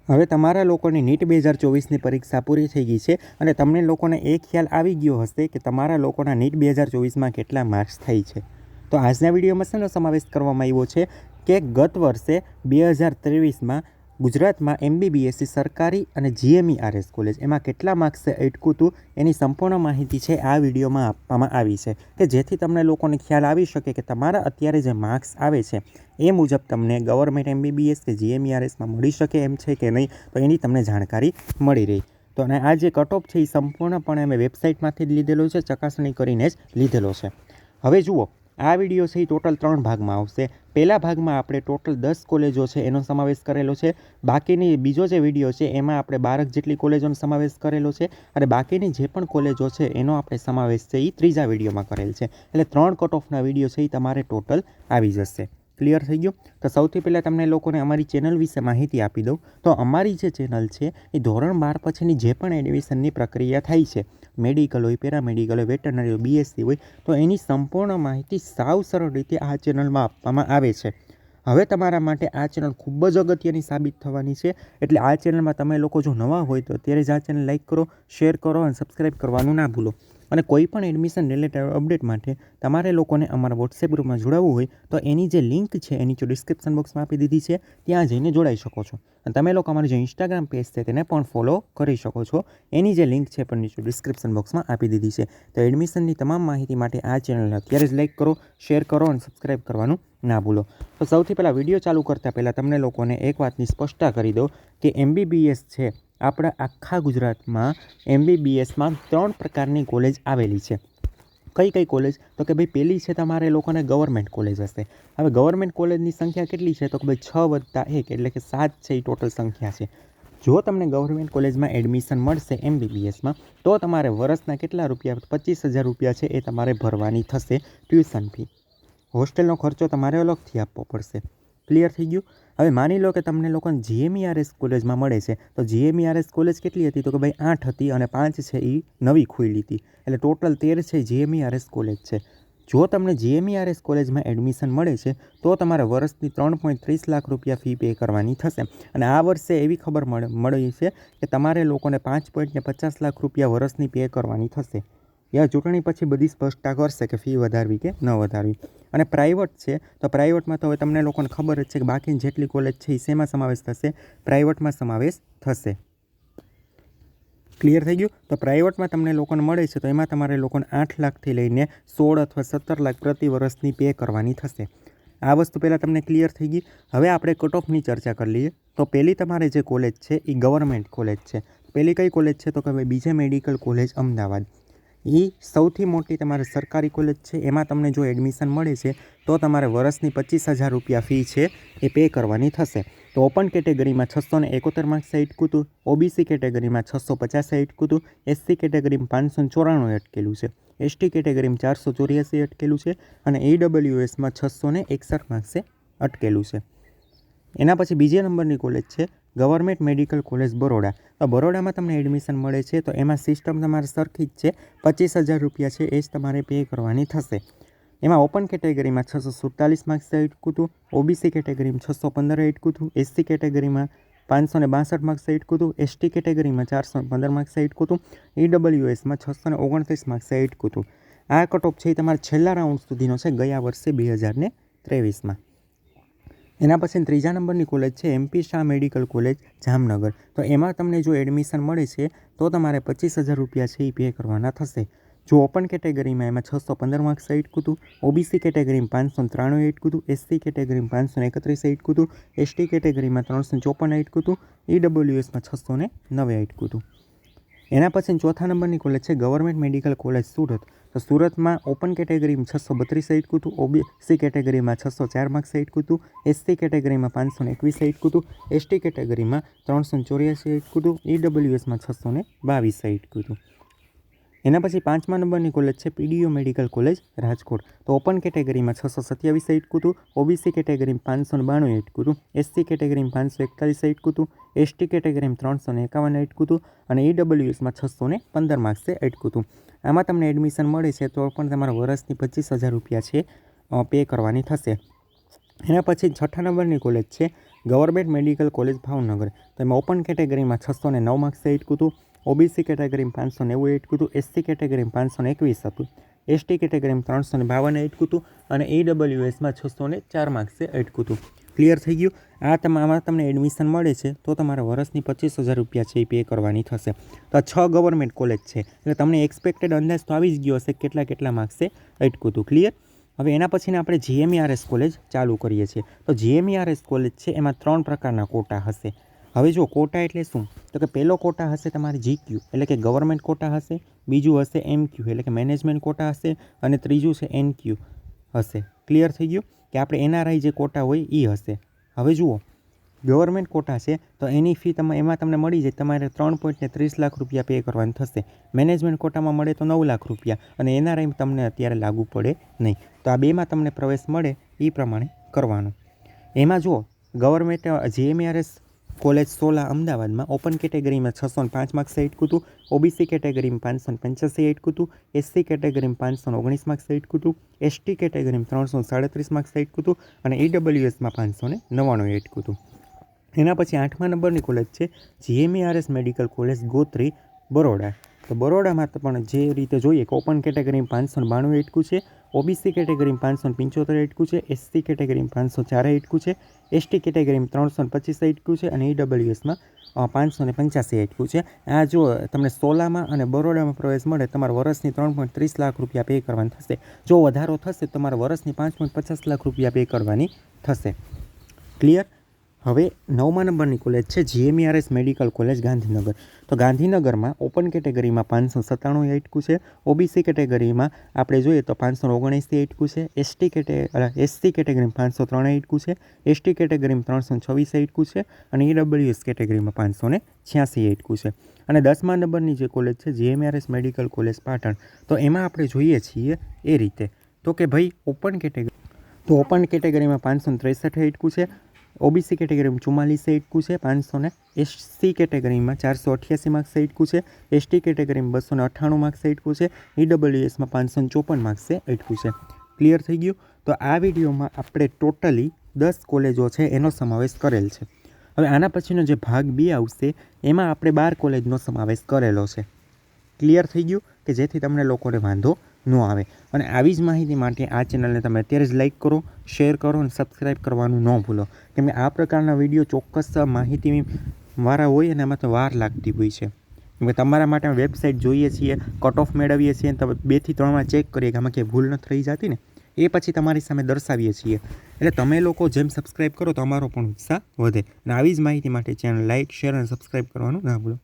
હવે તમારા લોકોની નીટ 2024ની પરીક્ષા પૂરી થઈ ગઈ છે અને તમને લોકોને એ ખ્યાલ આવી ગયો હશે કે તમારા લોકોના નીટ 2024માં કેટલા માર્ક્સ થઈ છે. તો આજના વિડીયોમાં શેનો સમાવેશ કરવામાં આવ્યો છે કે ગત વર્ષે 2023માં ગુજરાતમાં MBBS સરકારી અને GMERS કોલેજ એમાં કેટલા માર્ક્સે અટક્યું હતું એની સંપૂર્ણ માહિતી છે આ વિડીયોમાં આપવામાં આવી છે કે જેથી તમને લોકોને ખ્યાલ આવી શકે કે તમારા અત્યારે જે માર્ક્સ આવે છે એ મુજબ તમને ગવર્મેન્ટ MBBS કે GMERSમાં મળી શકે એમ છે કે નહીં, તો એની તમને જાણકારી મળી રહી. તો અને આ જે કટ ઓફ છે એ સંપૂર્ણપણે અમે વેબસાઇટમાંથી જ લીધેલો છે, ચકાસણી કરીને જ લીધેલો છે. હવે જુઓ, આ વિડીયો છે એ ટોટલ 3 ભાગમાં આવશે. પહેલા ભાગમાં આપણે ટોટલ 10 કોલેજો છે એનો સમાવેશ કરેલો છે. બાકીની બીજો જે વિડીયો છે એમાં આપણે 12 જેટલી કોલેજોનો સમાવેશ કરેલો છે અને બાકીની જે પણ કોલેજો છે એનો આપણે સમાવેશ છે એ ત્રીજા વિડીયોમાં કરેલ છે. એટલે 3 કટ ઓફના વિડીયો છે એ તમારે ટોટલ આવી જશે. ક્લિયર થઈ ગયું? તો સૌથી પહેલાં તમને લોકોને અમારી ચેનલ વિશે માહિતી આપી દઉં. તો અમારી જે ચેનલ છે એ ધોરણ 12 પછીની જે પણ એડમિશનની પ્રક્રિયા થાય છે, મેડિકલ હોય, પેરામેડિકલ હોય, વેટરનરી હોય, BSc હોય, તો એની સંપૂર્ણ માહિતી સાવ સરળ રીતે આ ચેનલમાં આપવામાં આવે છે. હવે તમારા માટે આ ચેનલ ખૂબ જ અગત્યની સાબિત થવાની છે. એટલે આ ચેનલમાં તમે લોકો જો નવા હોય તો અત્યારે જ આ ચેનલ લાઈક કરો, શેર કરો અને સબસ્ક્રાઈબ કરવાનું ના ભૂલો. અને કોઈ પણ એડમિશન રિલેટેડ અપડેટ માટે તમારે લોકોને અમારા વોટ્સએપ ગ્રુપમાં જોડાવવું હોય તો એની જે લિંક છે એની જો ડિસ્ક્રિપ્શન બોક્સમાં આપી દીધી છે, ત્યાં જઈને જોડાઈ શકો છો. અને તમે લોકો અમારું જે ઇન્સ્ટાગ્રામ પેજ છે તેને પણ ફોલો કરી શકો છો. એની જે લિંક છે પણ નીચે ડિસ્ક્રિપ્શન બોક્સમાં આપી દીધી છે. તો એડમિશનની તમામ માહિતી માટે આ ચેનલને અત્યારે જ લાઈક કરો, શેર કરો અને સબસ્ક્રાઈબ કરવાનું ના ભૂલો. તો સૌથી પહેલાં વિડીયો ચાલુ કરતાં પહેલાં તમને લોકોને એક વાતની સ્પષ્ટતા કરી દો કે MBBS છે આપણા આખા ગુજરાતમાં MBBSમાં 3 પ્રકારની કોલેજ આવેલી છે. કઈ કઈ કોલેજ? તો કે ભાઈ પહેલી છે તમારે લોકોને ગવર્મેન્ટ કોલેજ હશે. હવે ગવર્મેન્ટ કોલેજની સંખ્યા કેટલી છે? તો કે ભાઈ 6 + 1 એટલે કે 7 છે એ ટોટલ સંખ્યા છે. જો તમને ગવર્મેન્ટ કોલેજમાં એડમિશન મળશે MBBSમાં તો તમારે વર્ષના કેટલા રૂપિયા? 25,000 રૂપિયા છે એ તમારે ભરવાની થશે ટ્યુશન ફી. હોસ્ટેલનો ખર્ચો તમારે અલગથી આપવો પડશે. ક્લિયર થઈ ગયું? હવે માની લો કે તમને લોકોને GMERS કોલેજમાં મળે છે તો GMERS કોલેજ કેટલી હતી? તો કે ભાઈ 8 હતી અને 5 છે એ નવી ખુલી હતી. એટલે ટોટલ 13 છે GMERS કોલેજ છે. જો તમને GMERS કોલેજમાં એડમિશન મળે છે તો તમારે વર્ષની 3.30 લાખ રૂપિયા ફી પે કરવાની થશે. અને આ વર્ષે એવી ખબર મળી છે કે તમારે લોકોને 5.50 લાખ રૂપિયા વર્ષની પે કરવાની થશે. યા ચૂંટણી પછી બધી સ્પષ્ટતા કરશે કે ફી વધારવી કે ન વધારવી. અને પ્રાઇવેટ છે તો પ્રાઇવેટમાં તો હવે તમને લોકોને ખબર જ છે કે બાકીની જેટલી કોલેજ છે એ શેમાં સમાવેશ થશે? પ્રાઇવેટમાં સમાવેશ થશે. ક્લિયર થઈ ગયું? તો પ્રાઇવેટમાં તમને લોકોને મળે છે તો એમાં તમારે લોકોને 8 લાખથી લઈને 16 અથવા 17 લાખ પ્રતિ વર્ષની પે કરવાની થશે. આ વસ્તુ પહેલાં તમને ક્લિયર થઈ ગઈ. હવે આપણે કટ ઓફની ચર્ચા કરી લઈએ. તો પહેલી તમારે જે કોલેજ છે એ ગવર્મેન્ટ કોલેજ છે. પહેલી કઈ કોલેજ છે? તો કે ભાઈ BJ મેડિકલ કોલેજ અમદાવાદ. એ સૌથી મોટી તમારે સરકારી કોલેજ છે. એમાં તમને જો એડમિશન મળે છે તો તમારે વર્ષની 25,000 રૂપિયા ફી છે એ પે કરવાની થશે. તો ઓપન કેટેગરીમાં 671 માર્ક્સ અટક્યું હતું, OBC કેટેગરીમાં 650 અટક્યું હતું, SC કેટેગરીમાં 594 અટકેલું છે, ST કેટેગરીમાં 484 અટકેલું છે અને EWSમાં 661 માર્ક્સે અટકેલું છે. એના પછી બીજા નંબરની કોલેજ છે ગવર્મેન્ટ મેડિકલ કોલેજ બરોડા. તો બરોડામાં તમને એડમિશન મળે છે તો એમાં સિસ્ટમ તમારે સરખી જ છે. 25,000 રૂપિયા છે એ જ તમારે પે કરવાની થશે. એમાં ઓપન કેટેગરીમાં 647 માર્ક્સ અટક્યું હતું, OBC કેટેગરીમાં 615 અટક્યું હતું, SC કેટેગરીમાં 562 માર્ક્સ અટક્યું હતું, ST કેટેગરીમાં 415 માર્ક્સ અટક્યું હતું, EWSમાં 629 માર્ક્સ અટક્યું હતું. આ કટ ઓફ છે એ તમારે છેલ્લા રાઉન્ડ સુધીનો છે ગયા વર્ષે 2023માં. એના પછી ત્રીજા નંબરની કોલેજ છે MP Shah medical college Jamnagar. તો એમાં તમને જો એડમિશન મળે છે તો તમારે 25,000 રૂપિયા છે એ પે કરવાના થશે. જો ઓપન કેટેગરીમાં એમાં 615 માર્ક્સ અટક્યું હતું, OBC કેટેગરીમાં 593 અટક્યું હતું, SC કેટેગરીમાં 531 અટક્યું હતું, ST કેટેગરીમાં 354 અટક્યું હતું, EWSમાં 609 અટક્યું હતું. એના પછી ચોથા નંબરની કોલેજ છે ગવર્મેન્ટ મેડિકલ કોલેજ સુરત. તો સુરતમાં ઓપન કેટેગરીમાં 632 અટક્યું હતું, OBC કેટેગરીમાં 604 માર્ક્સ અટક્યું હતું, SC કેટેગરીમાં 521 અટક્યું હતું, ST કેટેગરીમાં 384 અટક્યું હતું, EWSમાં 622 અટક્યું હતું. એના પછી 5મા નંબરની કોલેજ છે PDO મેડિકલ કોલેજ રાજકોટ. તો ઓપન કેટેગરીમાં 627 અટક્યું હતું, OBC કેટેગરીમાં 592 અટક્યું હતું, SC કેટેગરીમાં 541 અટક્યું હતું, ST કેટેગરીમાં 351 અટક્યું હતું અને EWSમાં 615 માર્ક્સે અટક્યું હતું. આમાં તમને એડમિશન મળે છે તો પણ તમારા વર્ષની 25,000 રૂપિયા છે પે કરવાની થશે. એના પછી 6ઠા નંબરની કોલેજ છે ગવર્મેન્ટ મેડિકલ કોલેજ ભાવનગર. તો એમાં ઓપન કેટેગરીમાં 609 માર્ક્સે એટકું હતું, ઓબીસી કેટેગરીમાં 590 એટકું હતું, એસસી કેટેગરીમાં 521 હતું, એસટી કેટેગરીમાં 352 એટકું હતું અને ઈડબ્લ્યુએસમાં 604 માર્ક્સે એટકું હતું. ક્લિયર થઈ ગયું? આમાં તમને એડમિશન મળે છે તો તમારે વર્ષની 25,000 રૂપિયા છે એ પે કરવાની થશે. તો આ 6 ગવર્મેન્ટ કોલેજ છે એટલે તમને એક્સપેક્ટેડ અંદાજ તો આવી જ ગયો હશે કેટલા માર્ક્સે એટકું હતું. ક્લિયર? હવે એના પછીને આપણે જીએમઈઆરએસ કોલેજ ચાલુ કરીએ છીએ. તો જીએમઈઆરએસ કોલેજ છે એમાં 3 પ્રકારના કોટા હશે. હવે જો કોટા એટલે શું? તો કે પહેલો કોટા હશે તમારે જીક્યુ એટલે કે ગવર્મેન્ટ કોટા હશે, બીજું હશે એમક્યુ એટલે કે મેનેજમેન્ટ કોટા હશે અને ત્રીજું છે એનક્યુ હશે. ક્લિયર થઈ ગયું? કે આપણે એનઆરઆઈ જે કોટા હોય એ હશે. હવે જુઓ, ગવર્મેન્ટ કોટા છે તો એની ફી એમાં તમને મળી જાય તમારે 3.30 લાખ રૂપિયા પે કરવાનું થશે. મેનેજમેન્ટ કોટામાં મળે તો 9 લાખ રૂપિયા અને એનઆરઆઈ તમને અત્યારે લાગુ પડે નહીં. તો આ બેમાં તમને પ્રવેશ મળે એ પ્રમાણે કરવાનું. એમાં જુઓ, ગવર્મેન્ટ જીએમઈઆરએસ કોલેજ 16 અમદાવાદમાં ઓપન કેટેગરીમાં 605 માર્ક્સે એટકું હતું, ઓબીસી કેટેગરીમાં 585 એટકું હતું, એસસી કેટેગરીમાં 519 માર્ક્સે એટકું હતું, એસટી કેટેગરીમાં 337 માર્ક્સે એટકું હતું અને ઈડબ્લ્યુએસમાં 599 એટકું હતું. એના પછી 8મા નંબરની કોલેજ છે GMERS medical college Gotri Baroda. તો બરોડામાં તો પણ જે રીતે જોઈએ કે ઓપન કેટેગરીમાં 592 એટકું છે, ઓબીસી કેટેગરીમાં 575 એટકું છે, એસસી કેટેગરીમાં 504 એટકું છે, એસટી કેટેગરીમાં 325 એટકું છે અને ઈડબ્લ્યુએસમાં 585 એટકું છે. આ જો તમને સોલામાં અને બરોડામાં પ્રવેશ મળે તમારે વર્ષની 3.30 લાખ રૂપિયા પે કરવાની થશે. જો વધારો થશે તમારે વર્ષની 5.50 લાખ રૂપિયા પે કરવાની થશે. ક્લિયર? હવે 9મા નંબરની કોલેજ છે જીએમઈઆરએસ મેડિકલ કોલેજ ગાંધીનગર. તો ગાંધીનગરમાં ઓપન કેટેગરીમાં 597 એટકું છે, ઓબીસી કેટેગરીમાં આપણે જોઈએ તો 579 એટકું છે, એસસી કેટેગરીમાં 503 એટકું છે, એસટી કેટેગરીમાં 326 એટકું છે અને ઈડબ્લ્યુએસ કેટેગરીમાં 586 એટકું છે. અને 10મા નંબરની જે કોલેજ છે જીએમઈઆરએસ મેડિકલ કોલેજ પાટણ. તો એમાં આપણે જોઈએ છીએ એ રીતે તો કે ભાઈ ઓપન કેટેગરીમાં 563 એટકું છે, ઓબીસી કેટેગરીમાં 44 એટકું છે, 500 એસસી કેટેગરીમાં 488 માર્ક્સે એટકું છે, એસટી કેટેગરીમાં 298 માર્ક્સે એટકું છે, ઈડબ્લ્યુએસમાં 554 માર્ક્સે એટકું છે. ક્લિયર થઈ ગયું? તો આ વિડીયોમાં આપણે ટોટલી 10 કોલેજો છે એનો સમાવેશ કરેલ છે. હવે આના પછીનો જે ભાગ 2 આવશે એમાં આપણે 12 કોલેજનો સમાવેશ કરેલો છે. ક્લિયર થઈ ગયું? કે જેથી તમને લોકોને વાંધો ન આવે. અને આવી જ માહિતી માટે આ ચેનલને તમે અત્યારે જ લાઇક કરો, શેર કરો અને સબસ્ક્રાઈબ કરવાનું ન ભૂલો. કેમ કે આ પ્રકારના વિડીયો ચોક્કસ માહિતી વાળા હોય અને એમાં તો વાર લાગતી હોય છે. કેમ કે તમારા માટે વેબસાઇટ જોઈએ છીએ, કટ ઓફ મેળવીએ છીએ અને તમે 2 થી 3 ચેક કરીએ કે આમાં ક્યાંય ભૂલ નથી રહી જતી ને એ પછી તમારી સામે દર્શાવીએ છીએ. એટલે તમે લોકો જેમ સબસ્ક્રાઈબ કરો તો અમારો પણ ઉત્સાહ વધે. અને આવી જ માહિતી માટે ચેનલ લાઇક, શેર અને સબસ્ક્રાઈબ કરવાનું ના ભૂલો.